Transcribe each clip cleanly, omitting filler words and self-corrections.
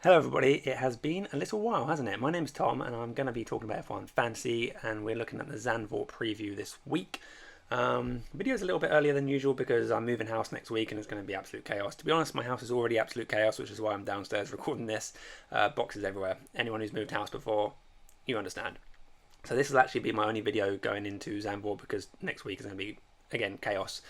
Hello everybody, it has been a little while, hasn't it? My name's Tom and I'm going to be talking about F1 Fantasy, and we're looking at the Zandvoort preview this week. Video's a little bit earlier than usual because I'm moving house next week and it's going to be absolute chaos. To be honest, my house is already absolute chaos, which is why I'm downstairs recording this. Boxes everywhere. Anyone who's moved house before, you understand. So this will actually be my only video going into Zandvoort because next week is going to be, again, chaos.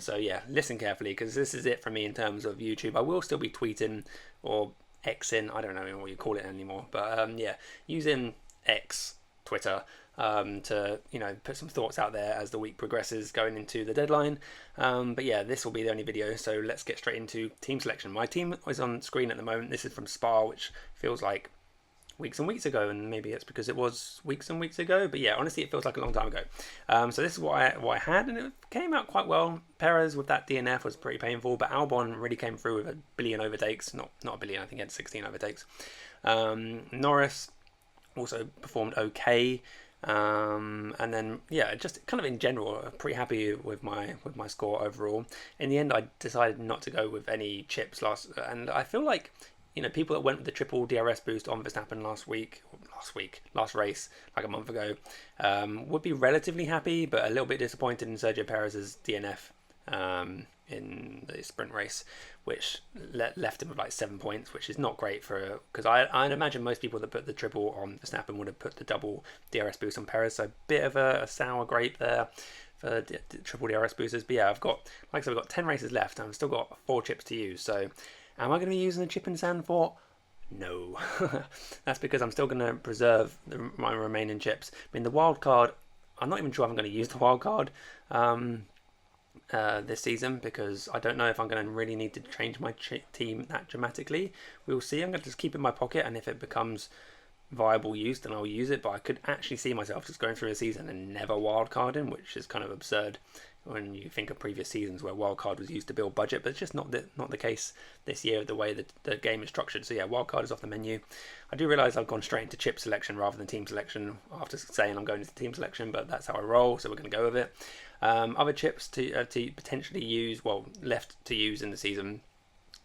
So yeah, listen carefully because this is it for me in terms of YouTube. I will still be tweeting or Xing, I don't know what you call it anymore, but yeah, using X, Twitter, to put some thoughts out there as the week progresses going into the deadline. But yeah, this will be the only video, so let's get straight into team selection. My team is on screen at the moment. This is from Spa, which feels like weeks and weeks ago, and maybe it's because it was weeks and weeks ago, but yeah, honestly it feels like a long time ago. So this is what I had, and it came out quite well. Perez with that DNF was pretty painful, but Albon really came through with a billion overtakes. Not a billion, I think he had 16 overtakes. Norris also performed okay. And then yeah, just kind of in general, pretty happy with my score overall. In the end, I decided not to go with any chips and I feel like people that went with the triple DRS boost on Verstappen last race, like a month ago, would be relatively happy, but a little bit disappointed in Sergio Perez's DNF in the sprint race, which left him with like 7 points, which is not great because I'd imagine most people that put the triple on Verstappen would have put the double DRS boost on Perez, so a bit of a sour grape there for triple DRS boosters. But yeah, I've got 10 races left, and I've still got 4 chips to use, so am I going to be using a chip in Zandvoort? No. That's because I'm still going to preserve my remaining chips. I mean, the wild card, I'm not even sure if I'm going to use the wild card this season, because I don't know if I'm going to really need to change my team that dramatically. We'll see. I'm going to just keep it in my pocket, and if it becomes viable use, then I'll use it. But I could actually see myself just going through a season and never wildcarding, which is kind of absurd when you think of previous seasons where wildcard was used to build budget, but it's just not the case this year, the way that the game is structured. So yeah, wildcard is off the menu. I do realise I've gone straight into chip selection rather than team selection after saying I'm going into team selection, but that's how I roll, so we're going to go with it. Other chips to potentially use, left to use in the season,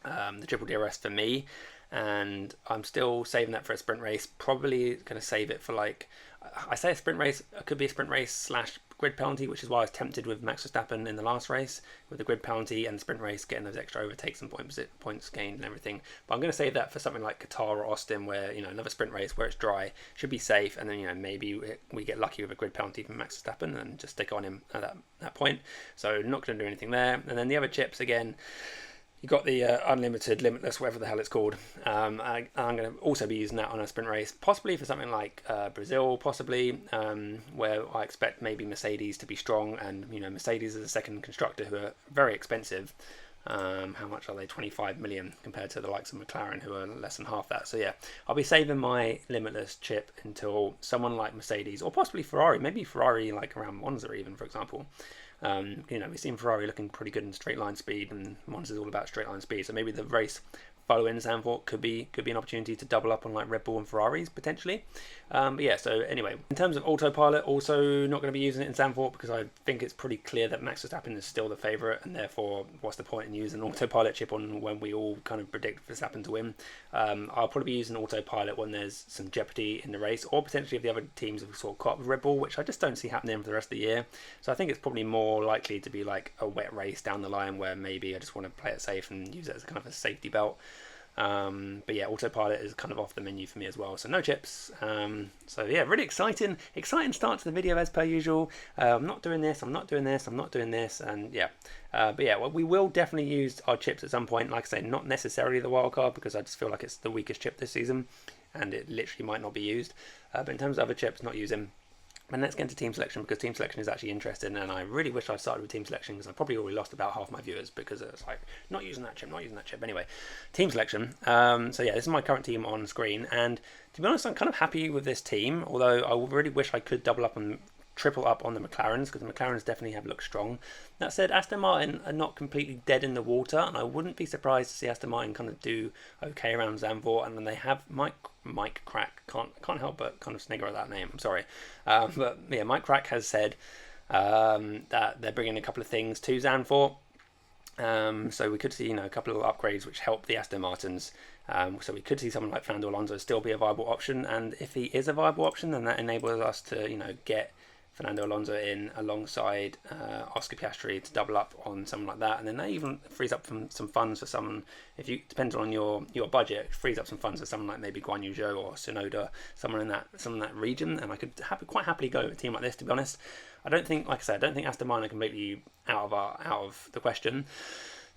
the triple DRS for me, and I'm still saving that for a sprint race. Probably going to save it for I say a sprint race, it could be a sprint race / grid penalty, which is why I was tempted with Max Verstappen in the last race with the grid penalty and the sprint race, getting those extra overtakes and points gained and everything. But I'm going to save that for something like Qatar or Austin, where another sprint race where it's dry, should be safe, and then maybe we get lucky with a grid penalty from Max Verstappen and just stick on him at that point. So not going to do anything there. And then the other chips, again, you got the unlimited, limitless, whatever the hell it's called. I'm going to also be using that on a sprint race, possibly for something like Brazil, possibly, where I expect maybe Mercedes to be strong, and Mercedes is a second constructor who are very expensive. How much are they? 25 million compared to the likes of McLaren, who are less than half that. So yeah, I'll be saving my limitless chip until someone like Mercedes, or possibly Ferrari, maybe Ferrari like around Monza even, for example. We've seen Ferrari looking pretty good in straight line speed, and Monza's all about straight line speed. So maybe the race following Zandvoort could be an opportunity to double up on like Red Bull and Ferraris potentially. But yeah, so anyway, in terms of autopilot, also not going to be using it in Zandvoort because I think it's pretty clear that Max Verstappen is still the favourite, and therefore what's the point in using an autopilot chip on when we all kind of predict Verstappen to win. I'll probably be using autopilot when there's some jeopardy in the race, or potentially if the other teams have sort of caught up with Red Bull, which I just don't see happening for the rest of the year. So I think it's probably more likely to be like a wet race down the line where maybe I just want to play it safe and use it as kind of a safety belt. But yeah, autopilot is kind of off the menu for me as well, so no chips. So yeah, really exciting start to the video as per usual. I'm not doing this, and yeah. But yeah, we will definitely use our chips at some point. Like I say, not necessarily the wildcard, because I just feel like it's the weakest chip this season and it literally might not be used. But in terms of other chips, not using. And let's get into team selection, because team selection is actually interesting, and I really wish I started with team selection, because I probably already lost about half my viewers because it's like not using that chip. Anyway, team selection. So yeah, this is my current team on screen, and to be honest, I'm kind of happy with this team, although I really wish I could triple up on the McLarens, because the McLarens definitely have looked strong. That said, Aston Martin are not completely dead in the water, and I wouldn't be surprised to see Aston Martin kind of do okay around Zandvoort, and then they have Mike Crack, can't help but kind of snigger at that name, I'm sorry. But yeah, Mike Crack has said that they're bringing a couple of things to Zandvoort. So we could see, a couple of upgrades which help the Aston Martins. So we could see someone like Fernando Alonso still be a viable option, and if he is a viable option, then that enables us to, get Fernando Alonso in alongside Oscar Piastri to double up on someone like that, and then that even frees up some funds for someone. If you depends on your budget, it frees up some funds for someone like maybe Guan Yu Zhou or Tsunoda, someone in that region, and I could quite happily go with a team like this. To be honest, I don't think Aston Martin are completely out of the question.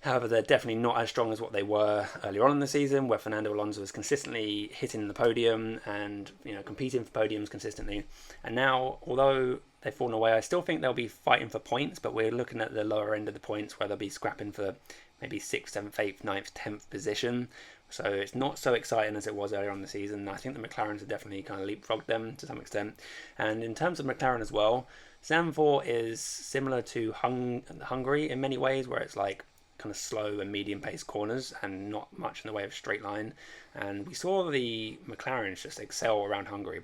However, they're definitely not as strong as what they were earlier on in the season, where Fernando Alonso was consistently hitting the podium and competing for podiums consistently. And now, although they've fallen away, I still think they'll be fighting for points, but we're looking at the lower end of the points where they'll be scrapping for maybe 6th, 7th, 8th, 9th, 10th position. So it's not so exciting as it was earlier on in the season. I think the McLarens have definitely kind of leapfrogged them to some extent. And in terms of McLaren as well, Zandvoort is similar to Hungary in many ways, where it's like kind of slow and medium paced corners and not much in the way of straight line. And we saw the McLarens just excel around Hungary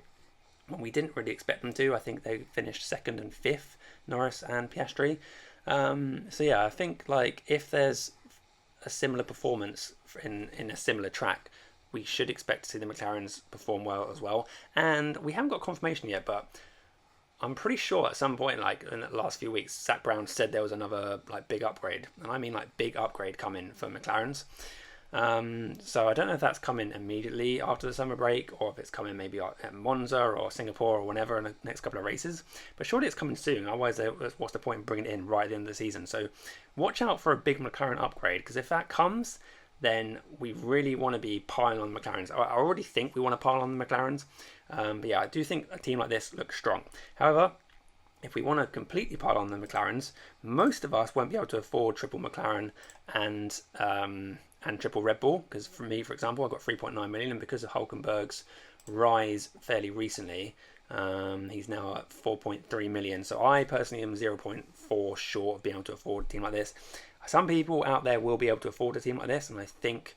when we didn't really expect them to. I think they finished 2nd and 5th, Norris and Piastri. So yeah, I think like if there's a similar performance in a similar track, we should expect to see the McLarens perform well as well. And we haven't got confirmation yet, but I'm pretty sure at some point, like in the last few weeks, Zach Brown said there was another like big upgrade, and I mean like big upgrade coming for McLarens. So I don't know if that's coming immediately after the summer break, or if it's coming maybe at Monza or Singapore or whenever in the next couple of races. But surely it's coming soon. Otherwise, what's the point in bringing it in right at the end of the season? So watch out for a big McLaren upgrade, because if that comes, then we really want to be piling on the McLarens. I already think we want to pile on the McLarens. But yeah, I do think a team like this looks strong. However, if we want to completely pile on the McLarens, most of us won't be able to afford triple McLaren and triple Red Bull. Because for me, for example, I've got 3.9 million, and because of Hulkenberg's rise fairly recently, he's now at 4.3 million. So I personally am 0.4 short of being able to afford a team like this. Some people out there will be able to afford a team like this, and I think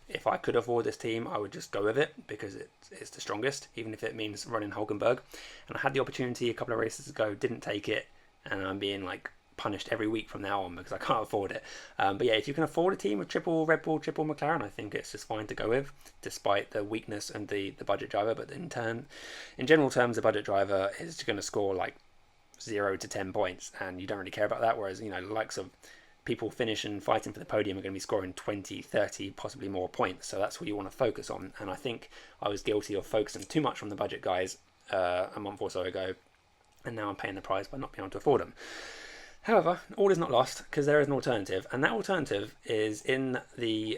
if I could afford this team, I would just go with it because it's the strongest, even if it means running Hulkenberg. And I had the opportunity a couple of races ago, didn't take it, and I'm being like punished every week from now on because I can't afford it. But yeah, if you can afford a team with triple Red Bull, triple McLaren, I think it's just fine to go with, despite the weakness and the budget driver. But in general terms, the budget driver is going to score like 0 to 10 points, and you don't really care about that. Whereas the likes of people finishing fighting for the podium are going to be scoring 20, 30, possibly more points. So that's what you want to focus on. And I think I was guilty of focusing too much on the budget guys a month or so ago. And now I'm paying the price by not being able to afford them. However, all is not lost, because there is an alternative. And that alternative is in the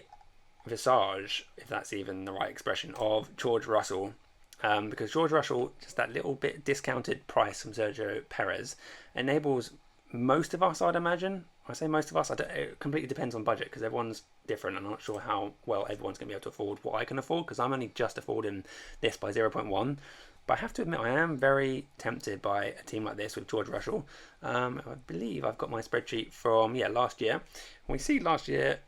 visage, if that's even the right expression, of George Russell. Because George Russell, just that little bit discounted price from Sergio Perez, enables most of us, I'd imagine. I say most of us, it completely depends on budget, because everyone's different. I'm not sure how well everyone's going to be able to afford what I can afford, because I'm only just affording this by 0.1. But I have to admit, I am very tempted by a team like this with George Russell. I believe I've got my spreadsheet from last year. We see last year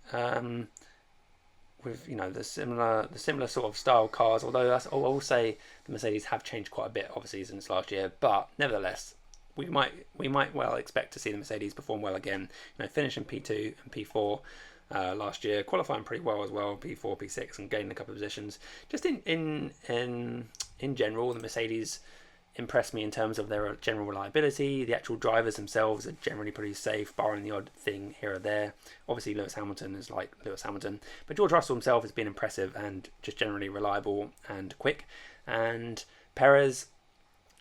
with the similar sort of style cars. Although I will say the Mercedes have changed quite a bit, obviously, since last year. But nevertheless, we might well expect to see the Mercedes perform well again. Finishing P2 and P4 last year, qualifying pretty well as well, P4, P6, and gaining a couple of positions. Just in general, the Mercedes impressed me in terms of their general reliability. The actual drivers themselves are generally pretty safe, barring the odd thing here or there. Obviously, Lewis Hamilton is like Lewis Hamilton, but George Russell himself has been impressive and just generally reliable and quick. And Perez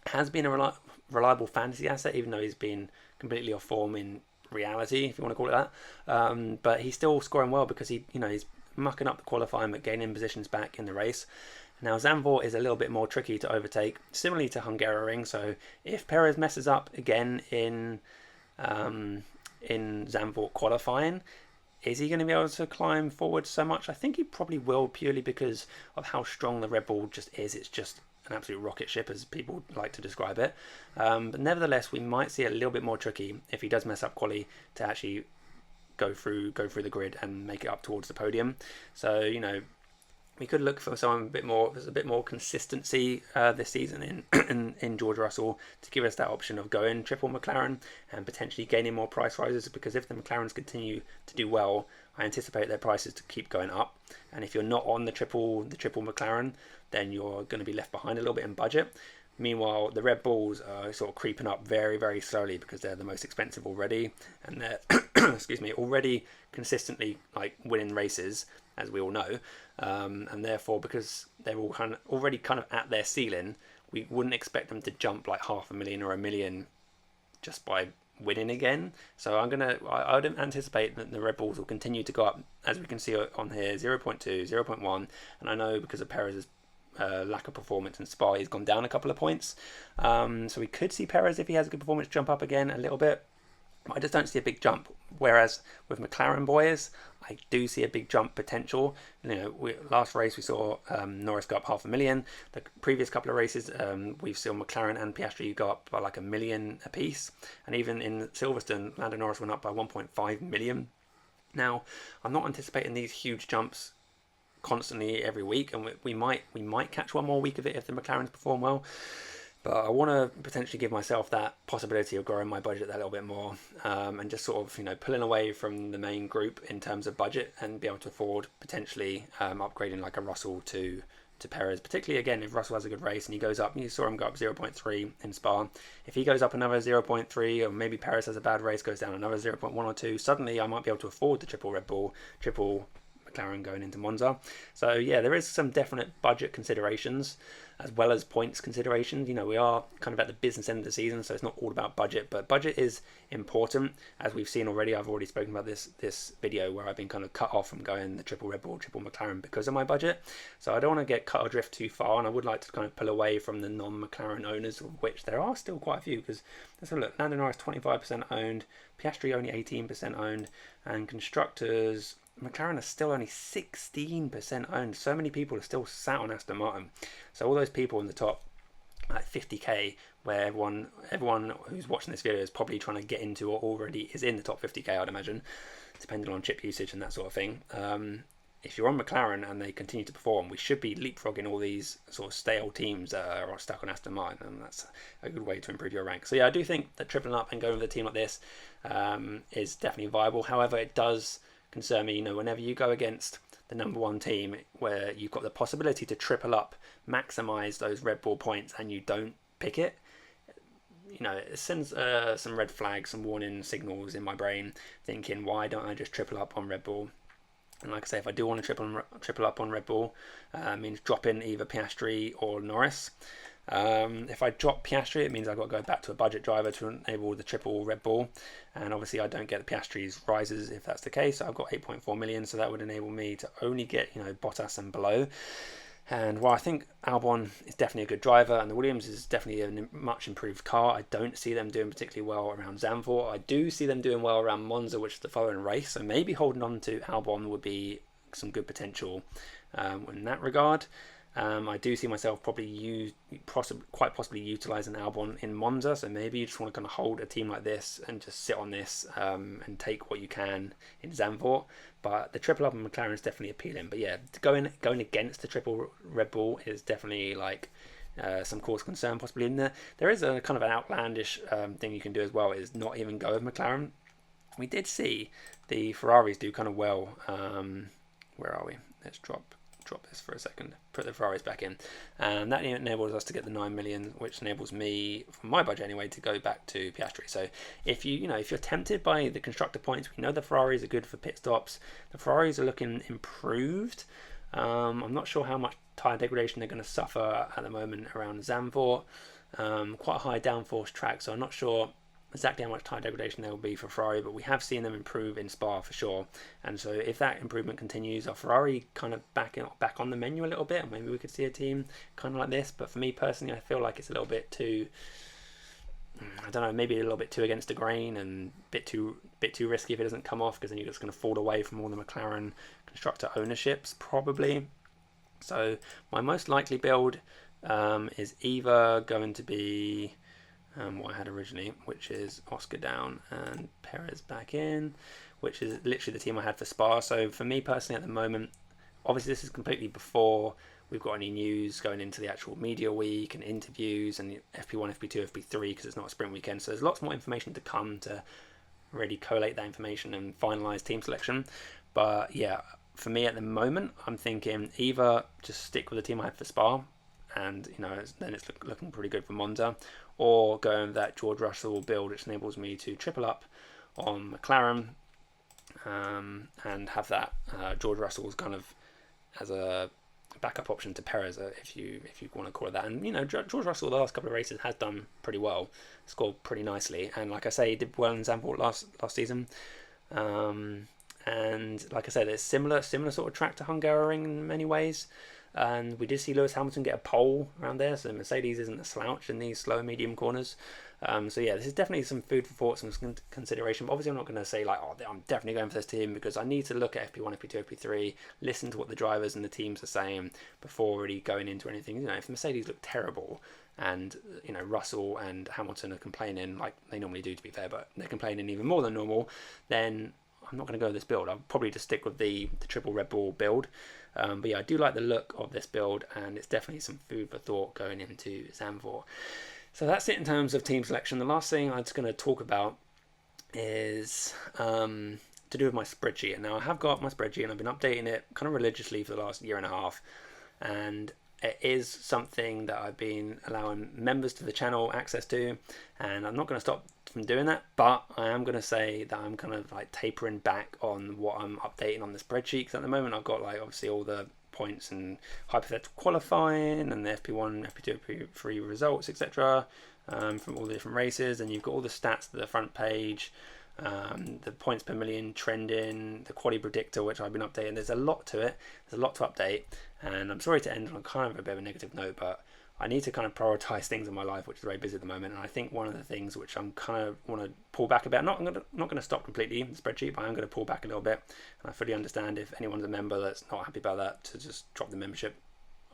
has been a reliable fantasy asset, even though he's been completely off form in reality, if you want to call it that. But he's still scoring well because he's mucking up the qualifying but gaining positions back in the race. Now Zandvoort is a little bit more tricky to overtake, similarly to Hungaroring. So if Perez messes up again in Zandvoort qualifying, is he going to be able to climb forward so much? I think he probably will, purely because of how strong the Red Bull just is. It's just an absolute rocket ship, as people like to describe it. But nevertheless, we might see it a little bit more tricky if he does mess up quali to actually go through the grid and make it up towards the podium. So we could look for someone a bit more. There's a bit more consistency this season in George Russell to give us that option of going triple McLaren and potentially gaining more price rises. Because if the McLarens continue to do well, I anticipate their prices to keep going up. And if you're not on the triple McLaren, then you're going to be left behind a little bit in budget. Meanwhile, the Red Bulls are sort of creeping up very, very slowly because they're the most expensive already, and they're excuse me, already consistently like winning races, as we all know, and therefore because they're all already kind of at their ceiling, we wouldn't expect them to jump like 500,000 or 1 million just by winning again. So I would anticipate that the Red Bulls will continue to go up, as we can see on here, 0.2, 0.1, and I know because of Perez's lack of performance in Spa, he's gone down a couple of points. So we could see Perez, if he has a good performance, jump up again a little bit. I just don't see a big jump. Whereas with McLaren boys, I do see a big jump potential. Last race we saw Norris go up 500,000. The previous couple of races, we've seen McLaren and Piastri go up by like 1 million apiece. And even in Silverstone, Lando Norris went up by 1.5 million. Now, I'm not anticipating these huge jumps constantly every week, and we might catch one more week of it if the McLarens perform well, but I want to potentially give myself that possibility of growing my budget that little bit more, and just sort of pulling away from the main group in terms of budget and be able to afford potentially upgrading like a Russell to Perez, particularly again if Russell has a good race and he goes up. You saw him go up 0.3 in Spa. If he goes up another 0.3, or maybe Perez has a bad race, goes down another 0.1 or 2, suddenly I might be able to afford the triple Red Bull, triple McLaren going into Monza. So yeah, there is some definite budget considerations as well as points considerations. We are kind of at the business end of the season, so it's not all about budget, but budget is important, as we've seen already. I've already spoken about this video where I've been kind of cut off from going the triple Red Bull, triple McLaren because of my budget. So I don't want to get cut adrift too far, and I would like to kind of pull away from the non-McLaren owners, of which there are still quite a few. Because let's have a look. Lando Norris 25% owned, Piastri only 18% owned, and constructors, McLaren are still only 16% owned. So many people are still sat on Aston Martin. So all those people in the top like 50k, where everyone who's watching this video is probably trying to get into or already is in the top 50k, I'd imagine, depending on chip usage and that sort of thing. If you're on McLaren and they continue to perform, we should be leapfrogging all these sort of stale teams that are stuck on Aston Martin, and that's a good way to improve your rank. So yeah, I do think that tripling up and going with a team like this is definitely viable. However, it does concern me, whenever you go against the number one team where you've got the possibility to triple up, maximize those Red Bull points, and you don't pick it, it sends some red flags, some warning signals in my brain, thinking, why don't I just triple up on Red Bull? And like I say, if I do want to triple up on Red Bull, means dropping either Piastri or Norris. If I drop Piastri, it means I've got to go back to a budget driver to enable the triple Red Bull, and obviously I don't get the Piastri's rises if that's the case. So I've got 8.4 million, so that would enable me to only get Bottas and below. And while I think Albon is definitely a good driver and the Williams is definitely a much improved car, I don't see them doing particularly well around Zandvoort. I do see them doing well around Monza, which is the following race, so maybe holding on to Albon would be some good potential in that regard. I do see myself probably quite possibly utilising Albon in Monza, so maybe you just want to kind of hold a team like this and just sit on this and take what you can in Zandvoort. But the triple up in McLaren is definitely appealing. But yeah, going against the triple Red Bull is definitely like some cause of concern possibly in there. There is a kind of an outlandish thing you can do as well, is not even go with McLaren. We did see the Ferraris do kind of well. Where are we? Let's drop this for a second, put the Ferraris back in, and that enables us to get the 9 million, which enables me, from my budget anyway, to go back to Piastri. So if if you're tempted by the constructor points, we know the Ferraris are good for pit stops. The Ferraris are looking improved. I'm not sure how much tyre degradation they're going to suffer at the moment around Zandvoort. Quite a high downforce track, so I'm not sure exactly how much tyre degradation there will be for Ferrari, but we have seen them improve in Spa for sure. And so if that improvement continues, are Ferrari kind of back on the menu a little bit, and maybe we could see a team kind of like this. But for me personally, I feel like it's a little bit too, I don't know, maybe a little bit too against the grain and bit too risky if it doesn't come off, because then you're just going to fall away from all the McLaren constructor ownerships probably. So my most likely build is either going to be what I had originally, which is Oscar down and Perez back in, which is literally the team I had for Spa. So for me personally at the moment, Obviously, this is completely before we've got any news going into the actual media week and interviews and FP1, FP2, FP3, because it's not a sprint weekend. So there's lots more information to come to really collate that information and finalise team selection. But yeah, for me at the moment, I'm thinking either just stick with the team I had for Spa, and then it's looking pretty good for Monza, or go with that George Russell build, which enables me to triple up on McLaren, and have that George Russell's kind of as a backup option to Perez, if you want to call it that. And George Russell the last couple of races has done pretty well, scored pretty nicely, and like I say, he did well in Zandvoort last season. And like I said, it's similar sort of track to Hungaroring in many ways. And we did see Lewis Hamilton get a pole around there, so Mercedes isn't a slouch in these slow medium corners. So yeah, this is definitely some food for thought, some consideration. But obviously, I'm not going to say like, oh, I'm definitely going for this team, because I need to look at FP1, FP2, FP3, listen to what the drivers and the teams are saying before really going into anything. If Mercedes look terrible and Russell and Hamilton are complaining like they normally do, to be fair, but they're complaining even more than normal, then I'm not going to go with this build. I'll probably just stick with the triple Red Bull build. But yeah, I do like the look of this build, and it's definitely some food for thought going into Zandvoort. So that's it in terms of team selection. The last thing I'm just going to talk about is to do with my spreadsheet. Now, I have got my spreadsheet, and I've been updating it kind of religiously for the last year and a half. And it is something that I've been allowing members to the channel access to, and I'm not going to stop from doing that, but I am going to say that I'm kind of like tapering back on what I'm updating on the spreadsheet, because at the moment I've got like obviously all the points and hypothetical qualifying and the FP1, FP2, FP3 results, etc. From all the different races, and you've got all the stats to the front page, the points per million trending, the quality predictor, which I've been updating. There's a lot to it. There's a lot to update, and I'm sorry to end on kind of a bit of a negative note, but I need to kind of prioritize things in my life, which is very busy at the moment. And I think one of the things which I'm kind of want to pull back a bit, I'm not going to stop completely the spreadsheet, but I'm going to pull back a little bit. And I fully understand if anyone's a member that's not happy about that, to just drop the membership.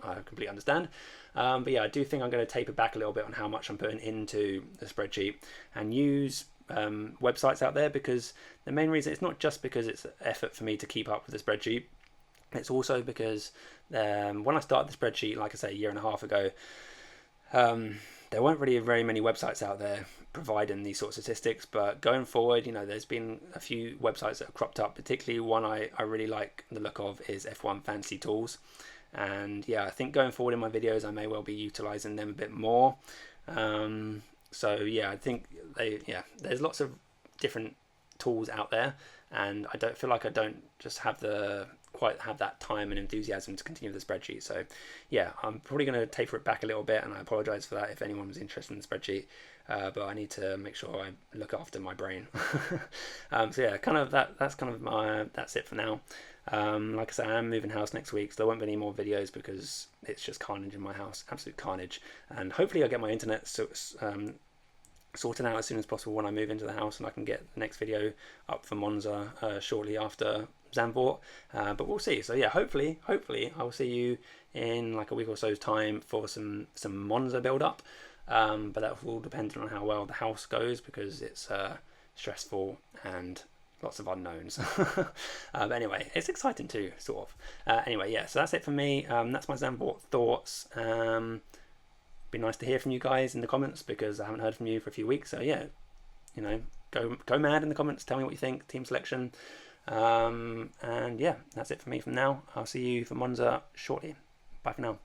I completely understand. But yeah, I do think I'm going to taper back a little bit on how much I'm putting into the spreadsheet, and use websites out there, because the main reason, it's not just because it's effort for me to keep up with the spreadsheet. It's also because when I started the spreadsheet, like I say, a year and a half ago, there weren't really very many websites out there providing these sort of statistics. But going forward, there's been a few websites that have cropped up. Particularly one I really like the look of is F1 Fantasy Tools. And yeah, I think going forward in my videos, I may well be utilizing them a bit more. So yeah, I think there's lots of different tools out there, and I don't feel like I don't just quite have that time and enthusiasm to continue with the spreadsheet. So yeah, I'm probably going to taper it back a little bit, and I apologize for that if anyone was interested in the spreadsheet, but I need to make sure I look after my brain. So yeah, that's it for now. Like I said, I am moving house next week, so there won't be any more videos because it's just carnage in my house, absolute carnage. And hopefully I'll get my internet sorted out as soon as possible when I move into the house, and I can get the next video up for Monza shortly after Zandvoort, but we'll see. So yeah, hopefully I'll see you in like a week or so's time for some Monza build up, but that will depend on how well the house goes, because it's stressful and lots of unknowns. But anyway, it's exciting too, sort of. Anyway, yeah, so that's it for me. That's my Zandvoort thoughts. Be nice to hear from you guys in the comments, because I haven't heard from you for a few weeks. So yeah, go mad in the comments. Tell me what you think, team selection. And yeah, that's it for me from now. I'll see you for Monza shortly. Bye for now.